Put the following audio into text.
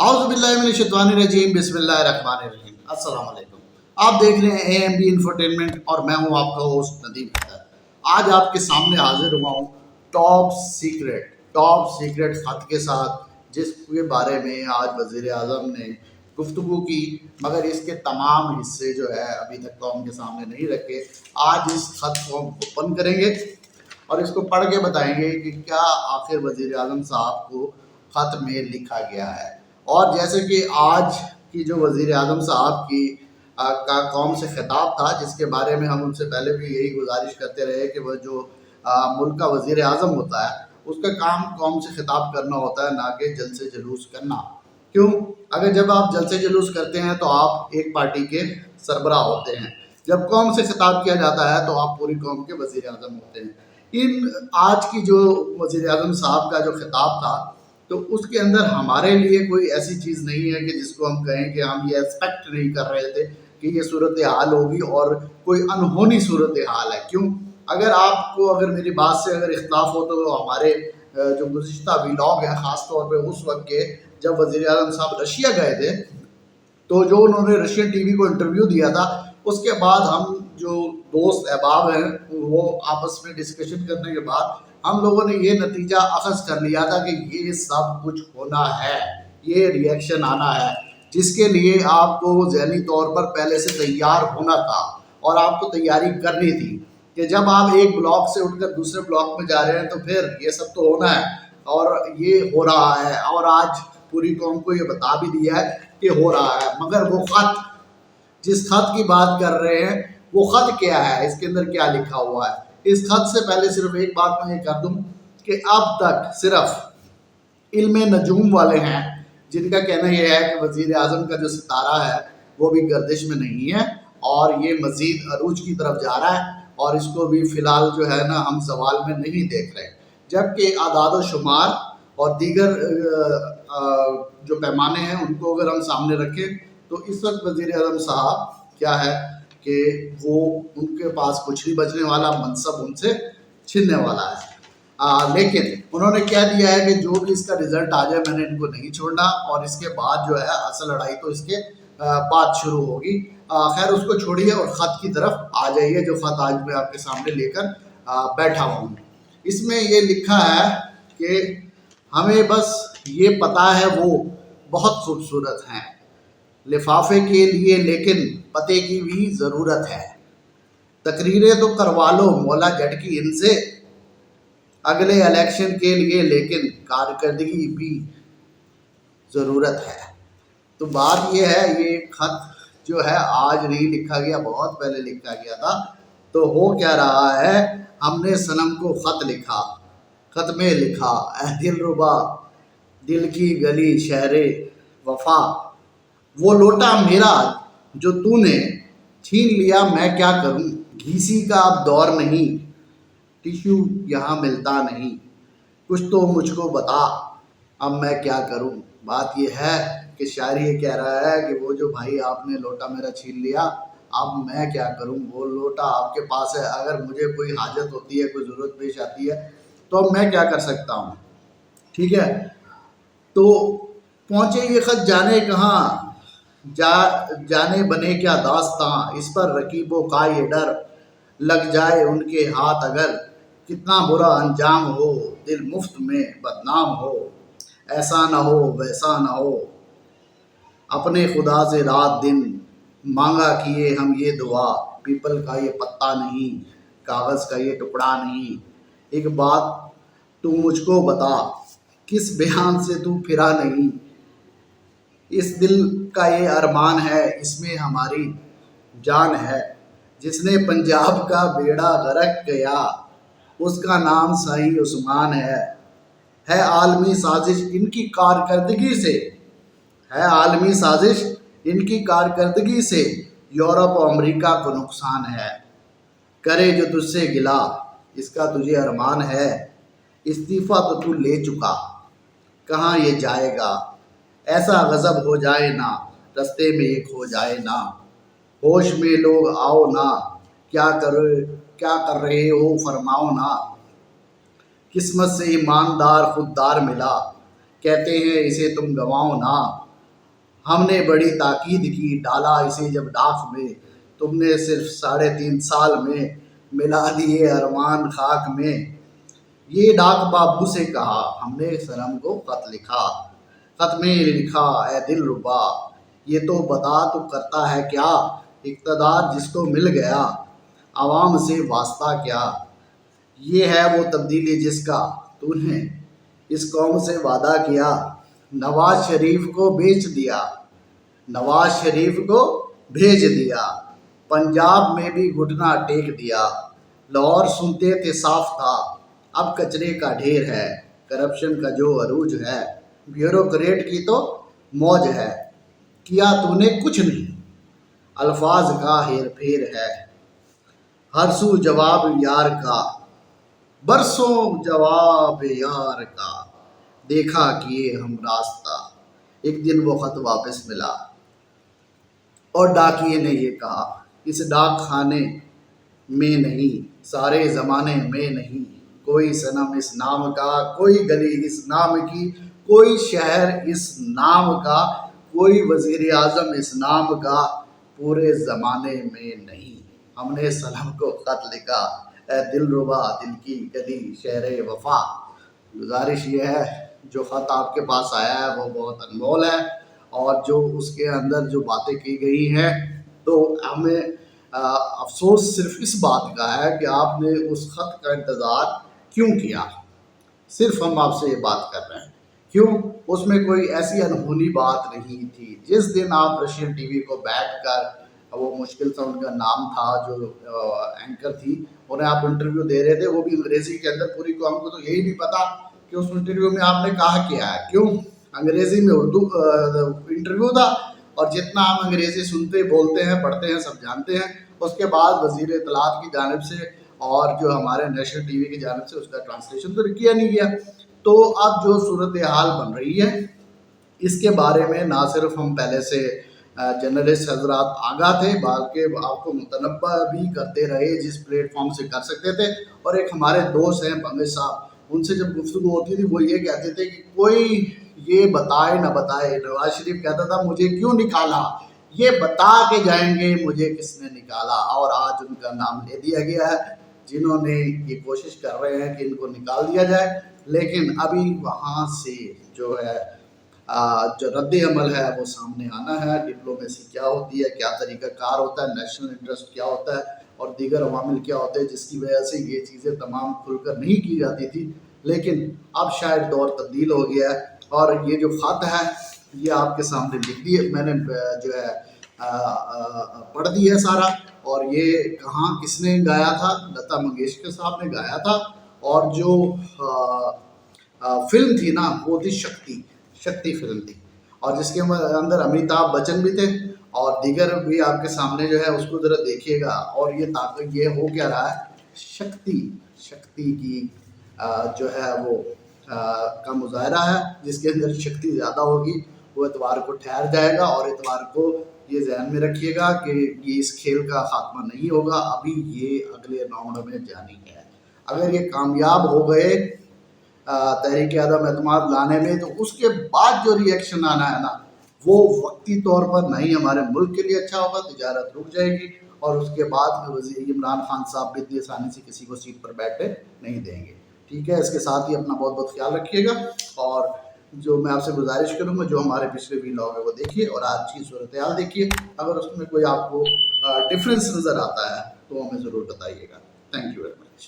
आउज़ु बिल्लाहि मिनश शैतानिर रजीम बिस्मिल्लाहिर रहमानिर रहीम। अस्सलाम वालेकुम। आप देख रहे हैं AMB इंफोटेनमेंट और मैं हूं आपका होस्ट नदीम हैदर। आज आपके सामने हाजिर हुआ हूं टॉप सीक्रेट खत के साथ, जिसके बारे में आज वज़ीर आज़म ने गुफ्तगू की, मगर इसके तमाम हिस्से जो है अभी तक कौम के सामने नहीं रखे। आज इस खत को हम ओपन करेंगे और इसको पढ़ के बताएंगे कि क्या आखिर वज़ीर आज़म साहब को खत में लिखा गया है। और जैसे कि आज की जो वज़ीर आज़म साहब की का कौम से खिताब था, जिसके बारे में हम उनसे पहले भी यही गुजारिश करते रहे कि वह जो मुल्क का वज़ीर आज़म होता है उसका काम कौम से खिताब करना होता है, ना कि जलसे जुलूस करना। क्यों? अगर जब आप जलसे जुलूस करते हैं तो आप एक पार्टी के सरबराह होते हैं, जब कौम से खिताब किया जाता है तो आप पूरी कौम के वज़ीर आज़म होते हैं। इन आज की जो वज़ीर आज़म साहब का जो खिताब था, तो उसके अंदर हमारे लिए कोई ऐसी चीज़ नहीं है कि जिसको हम कहें कि हम ये एक्सपेक्ट नहीं कर रहे थे कि ये सूरत हाल होगी और कोई अनहोनी सूरत हाल है। क्यों? अगर मेरी बात से अगर इख्तलाफ हो तो हमारे जो गुज़िश्ता व्लॉग हैं, ख़ास तौर पे उस वक्त के जब वज़ीर आज़म साहब रशिया गए थे, तो जो उन्होंने रशियन टीवी को इंटरव्यू दिया था, उसके बाद हम जो दोस्त अहबाब हैं वो आपस में डिस्कशन करने के बाद हम लोगों ने ये नतीजा अखज़ कर लिया था कि ये सब कुछ होना है, ये रिएक्शन आना है, जिसके लिए आपको ज़हनी तौर पर पहले से तैयार होना था और आपको तैयारी करनी थी कि जब आप एक ब्लॉक से उठकर दूसरे ब्लॉक में जा रहे हैं तो फिर ये सब तो होना है, और ये हो रहा है। और आज पूरी कौम को ये बता भी दिया है कि हो रहा है। मगर वो ख़त, जिस खत की बात कर रहे हैं, वो खत क्या है, इसके अंदर क्या लिखा हुआ है। इस खत से पहले सिर्फ एक बात मैं ये कर दूं कि अब तक सिर्फ इल्म नजूम वाले हैं जिनका कहना यह है कि वज़ीर आज़म का जो सितारा है वो भी गर्दिश में नहीं है और ये मज़ीद अरूज की तरफ जा रहा है, और इसको भी फ़िलहाल जो है ना हम सवाल में नहीं देख रहे। जबकि आदाद शुमार और दीगर जो पैमाने हैं उनको अगर हम सामने रखें तो इस वक्त वज़ीर आज़म साहब क्या है कि वो उनके पास कुछ नहीं बचने वाला, मनसब उनसे छिनने वाला है। लेकिन उन्होंने क्या दिया है कि जो भी इसका रिज़ल्ट आ जाए मैंने इनको नहीं छोड़ना, और इसके बाद जो है असल लड़ाई तो इसके बाद शुरू होगी। खैर उसको छोड़िए और ख़त की तरफ आ जाइए, जो ख़त आज मैं आपके सामने लेकर बैठा हूँ। इसमें ये लिखा है कि हमें बस ये पता है वो बहुत खूबसूरत हैं, लिफाफे के लिए लेकिन पते की भी ज़रूरत है। तकरीरें तो करवा लो मौला झटकी इनसे अगले इलेक्शन के लिए, लेकिन कारकर्दगी भी ज़रूरत है। तो बात ये है, ये खत जो है आज नहीं लिखा गया, बहुत पहले लिखा गया था। तो हो क्या रहा है, हमने सनम को ख़त लिखा, ख़त में लिखा ऐ दिलरुबा दिल की गली शहरे वफा, वो लोटा मेरा जो तूने छीन लिया मैं क्या करूं, घीसी का अब दौर नहीं, टिश्यू यहाँ मिलता नहीं, कुछ तो मुझको बता अब मैं क्या करूं। बात ये है कि शायरी ये कह रहा है कि वो जो भाई आपने लोटा मेरा छीन लिया, अब मैं क्या करूं, वो लोटा आपके पास है, अगर मुझे कोई हाजत होती है, कोई ज़रूरत पेश आती है तो अब मैं क्या कर सकता हूं। ठीक है, तो पहुँचे ये ख़त जाने कहाँ, जाने बने क्या दास्तां, इस पर रकीबों का ये डर, लग जाए उनके हाथ अगर, कितना बुरा अंजाम हो, दिल मुफ्त में बदनाम हो, ऐसा ना हो वैसा ना हो, अपने खुदा से रात दिन मांगा किए हम ये दुआ, पीपल का ये पत्ता नहीं, कागज़ का ये टुकड़ा नहीं, एक बात तू मुझको बता, किस बयान से तू फिरा नहीं, इस दिल का ये अरमान है, इसमें हमारी जान है, जिसने पंजाब का बेड़ा गर्क किया उसका नाम सही उस्मान है आलमी साजिश इनकी कारकर्दगी से, है आलमी साजिश इनकी कारकर्दगी से, यूरोप और अमेरिका को नुकसान है, करे जो तुझसे गिला इसका तुझे अरमान है, इस्तीफ़ा तो तू ले चुका कहाँ ये जाएगा, ऐसा गज़ब हो जाए ना रस्ते में एक हो जाए ना, होश में लोग आओ ना, क्या कर रहे हो फरमाओ ना, किस्मत से ईमानदार खुददार मिला, कहते हैं इसे तुम गवाओ ना, ہم نے بڑی تاکید کی ڈالا اسے جب ڈاک میں، تم نے صرف 3.5 سال میں ملا دیے ارمان خاک میں۔ یہ ڈاک بابو سے کہا ہم نے صنم کو خط لکھا، خط میں لکھا اے دل ربا، یہ تو بتا تو کرتا ہے کیا، اقتدار جس کو مل گیا عوام سے واسطہ کیا۔ یہ ہے وہ تبدیلی جس کا تو نے اس قوم سے وعدہ کیا، نواز شریف کو بیچ دیا، نواز شریف کو بھیج دیا، پنجاب میں بھی گھٹنا ٹیک دیا، لاہور سنتے تھے صاف تھا، اب کچرے کا ڈھیر ہے، کرپشن کا جو عروج ہے، بیوروکریٹ کی تو موج ہے، کیا تو نے کچھ نہیں، الفاظ کا ہیر پھیر ہے، ہر سو جواب یار کا، برسوں جواب یار کا، دیکھا کیے ہم راستہ، ایک دن وہ خط واپس ملا اور ڈاکیے نے یہ کہا اس ڈاک خانے میں نہیں، سارے زمانے میں نہیں، کوئی صنم اس نام کا، کوئی گلی اس نام کی، کوئی شہر اس نام کا، کوئی وزیر اعظم اس نام کا، پورے زمانے میں نہیں۔ ہم نے صنم کو خط لکھا اے دل ربا، دل کی گلی شہر وفا۔ گزارش یہ ہے جو خط آپ کے پاس آیا ہے وہ بہت انمول ہے، اور جو اس کے اندر جو باتیں کی گئی ہیں تو ہمیں افسوس صرف اس بات کا ہے کہ آپ نے اس خط کا انتظار کیوں کیا۔ صرف ہم آپ سے یہ بات کر رہے ہیں کیوں، اس میں کوئی ایسی انہونی بات نہیں تھی۔ جس دن آپ رشین ٹی وی کو بیٹھ کر، وہ مشکل سے ان کا نام تھا جو اینکر تھی، انہیں آپ انٹرویو دے رہے تھے، وہ بھی انگریزی کے اندر، پوری قوم کو تو یہی نہیں پتا کہ اس انٹرویو میں آپ نے کہا کیا ہے، کیوں انگریزی میں اردو انٹرویو تھا، اور جتنا ہم انگریزی سنتے بولتے ہیں پڑھتے ہیں سب جانتے ہیں۔ اس کے بعد وزیر اطلاعات کی جانب سے اور جو ہمارے نیشنل ٹی وی کی جانب سے اس کا ٹرانسلیشن تو کیا نہیں گیا۔ تو اب جو صورتحال بن رہی ہے اس کے بارے میں نہ صرف ہم پہلے سے جرنلسٹ حضرات آگاہ تھے، بلکہ آپ کو متنبہ بھی کرتے رہے جس پلیٹ فارم سے کر سکتے تھے۔ اور ایک ہمارے دوست ہیں بنگش صاحب، ان سے جب گفتگو ہوتی تھی وہ یہ کہتے تھے کہ کوئی یہ بتائے نہ بتائے، نواز شریف کہتا تھا مجھے کیوں نکالا، یہ بتا کے جائیں گے مجھے کس نے نکالا، اور آج ان کا نام لے دیا گیا ہے جنہوں نے یہ کوشش کر رہے ہیں کہ ان کو نکال دیا جائے۔ لیکن ابھی وہاں سے جو ہے جو رد عمل ہے وہ سامنے آنا ہے، ڈپلومیسی کیا ہوتی ہے، کیا طریقہ کار ہوتا ہے، نیشنل انٹرسٹ کیا ہوتا ہے اور دیگر عوامل کیا ہوتے ہیں جس کی وجہ سے یہ چیزیں تمام کھل کر نہیں کی جاتی تھی۔ لیکن اب شاید دور تبدیل ہو گیا ہے، اور یہ جو خط ہے یہ آپ کے سامنے لکھ دیے، میں نے جو ہے پڑھ دی ہے سارا، اور یہ کہاں کس نے گایا تھا، لتا منگیشکر صاحب نے گایا تھا، اور جو فلم تھی نا وہ تھی شکتی فلم تھی، اور جس کے اندر امیتابھ بچن بھی تھے اور دیگر بھی آپ کے سامنے جو ہے اس کو ذرا دیکھیے گا۔ اور یہ طاقت یہ ہو کیا رہا ہے، شکتی کی جو ہے وہ کا مظاہرہ ہے، جس کے اندر شکتی زیادہ ہوگی وہ اتوار کو ٹھہر جائے گا، اور اتوار کو یہ ذہن میں رکھیے گا کہ یہ اس کھیل کا خاتمہ نہیں ہوگا، ابھی یہ اگلے راؤنڈ میں جانی ہے۔ اگر یہ کامیاب ہو گئے تحریک عدم اعتماد لانے میں، تو اس کے بعد جو ری ایکشن آنا ہے نا وہ وقتی طور پر نہیں ہمارے ملک کے لیے اچھا ہوگا، تجارت رک جائے گی، اور اس کے بعد میں وزیر عمران خان صاحب بھی اتنی آسانی سے کسی کو سیٹ پر بیٹھے نہیں دیں گے۔ ٹھیک ہے، اس کے ساتھ ہی اپنا بہت بہت خیال رکھیے گا، اور جو میں آپ سے گزارش کروں گا جو ہمارے پچھلے ویلاگ ہے وہ دیکھیے اور آج کی صورتحال دیکھیے، اگر اس میں کوئی آپ کو ڈفرینس نظر آتا ہے تو ہمیں ضرور بتائیے گا۔ Thank you very much.